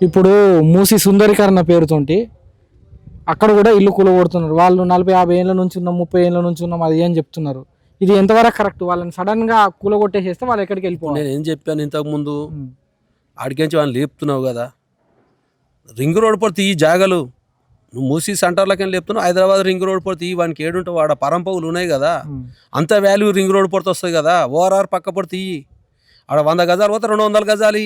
ఇప్పుడు మూసి సుందరీకరణ పేరుతోటి అక్కడ కూడా ఇల్లు కూలగొడుతున్నారు. వాళ్ళు 40-50 ఏళ్ళ నుంచి ఉన్నాం, 30 ఏళ్ళ నుంచి ఉన్నాం అది అని చెప్తున్నారు. ఇది ఎంతవరకు కరెక్ట్? వాళ్ళని సడన్ గా కూలగొట్టేసేస్తే వాళ్ళు ఎక్కడికి వెళ్ళిపోవాలి? నేను ఏం చెప్పాను ఇంతకు ముందు, ఆడికించి వాళ్ళని లేపుతున్నావు కదా. రింగ్ రోడ్ పడితే ఈ జాగలు నువ్వు మూసీ సెంటర్లకని లేపుతున్నావు. హైదరాబాద్ రింగ్ రోడ్ పడితే ఈ వానికి ఏడుంటావు, ఆడ పరంపవులు ఉన్నాయి కదా, అంత వాల్యూ రింగ్ రోడ్ పడితే వస్తుంది కదా. ఓఆర్ఆర్ పక్క పడితే ఆడ 100 గజాలు పోతే 200 గజాలు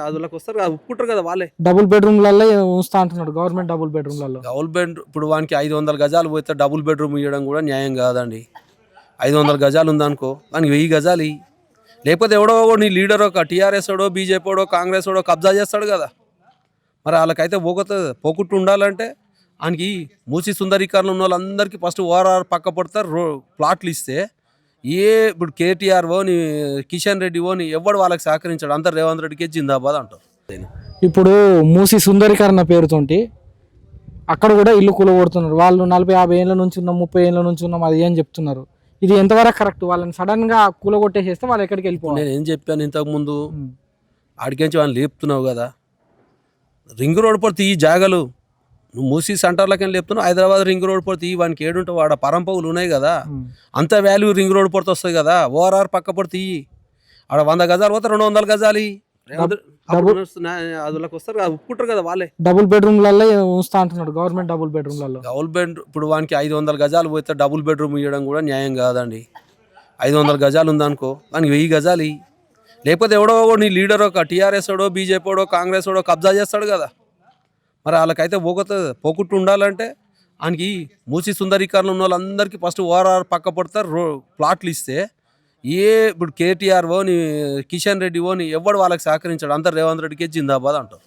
అదులకు వస్తారు కదా, ఒప్పుకుంటారు కదా వాళ్ళే. డబుల్ బెడ్రూమ్లలో ఉంచుతా అంటున్నాడు గవర్నమెంట్. డబుల్ బెడ్రూమ్లలో ఇప్పుడు వానికి 500 గజాలు పోతే డబుల్ బెడ్రూమ్ ఇవ్వడం కూడా న్యాయం కాదండి. 500 గజాలు ఉందనుకో, వానికి 1000 గజాలు లేకపోతే ఎవడో నీ లీడర్ ఒక టీఆర్ఎస్ ఓడో, బీజేపీ ఓడో, కాంగ్రెస్ ఓడో కబ్జా చేస్తాడు కదా. మరి వాళ్ళకైతే పోగొట్టు ఉండాలంటే ఆయనకి మూసి సుందరీకరణ ఉన్న వాళ్ళందరికీ ఫస్ట్ ఓఆర్ఆర్ పక్క పడతారు, ప్లాట్లు ఇస్తే ఇప్పుడు కేటీఆర్ ఓని, కిషన్ రెడ్డి ఓని ఎవడు వాళ్ళకి సహకరించాడు. అందరు రేవంత్ రెడ్డికి జిందాబాద్ అంటారు. ఇప్పుడు మూసి సుందరీకరణ పేరుతోటి అక్కడ కూడా ఇల్లు కూలగొడుతున్నారు. వాళ్ళు 40-50 ఏళ్ళ నుంచి ఉన్నాం, 30 ఏళ్ళ నుంచి ఉన్నాం అది అని చెప్తున్నారు. ఇది ఎంతవరకు కరెక్ట్? వాళ్ళని సడన్ గా కూలగొట్టేసేస్తే వాళ్ళు ఎక్కడికి వెళ్ళిపోవాలి? నేను ఏం చెప్పాను ఇంతకు ముందు, ఆడికించి వాళ్ళని లేపుతున్నావు కదా. రింగ్ రోడ్ పడితే ఈ జాగలు నువ్వు మూసీ సెంటర్లకని లేపుతున్నావు. హైదరాబాద్ రింగ్ రోడ్ పడితే వానికి ఏడుంటావు, ఆడ పరంపవులు ఉన్నాయి కదా, అంత వాల్యూ రింగ్ రోడ్ పడితే వస్తుంది కదా. ఓఆర్ఆర్ పక్క పడితే ఆడ 100 గజాలు పోతే 200 గజాలు అదులకు వస్తారు కదా, ఒప్పుకుంటారు కదా వాళ్ళే. డబుల్ బెడ్రూమ్లలో ఉంచుతా అంటున్నాడు గవర్నమెంట్. డబుల్ బెడ్రూమ్లలో ఇప్పుడు వానికి 500 గజాలు పోతే డబుల్ బెడ్రూమ్ ఇవ్వడం కూడా న్యాయం కాదండి. 500 గజాలు ఉందనుకో, వానికి 1000 గజాలు లేకపోతే ఎవడో నీ లీడర్ ఒక టీఆర్ఎస్ ఓడో, బీజేపీ ఓడో, కాంగ్రెస్ ఓడో కబ్జా చేస్తాడు కదా. మరి వాళ్ళకైతే పోగొట్టు ఉండాలంటే ఆయనకి మూసి సుందరీకరణ ఉన్న వాళ్ళందరికీ ఫస్ట్ ఓఆర్ఆర్ పక్క పడతారు, ప్లాట్లు ఇస్తే ఇప్పుడు కేటీఆర్ ఓని, కిషన్ రెడ్డి ఓని ఎవడు వాళ్ళకి సహకరించాడు. అందరు రేవంత్ రెడ్డికి జిందాబాద్ అంటారు.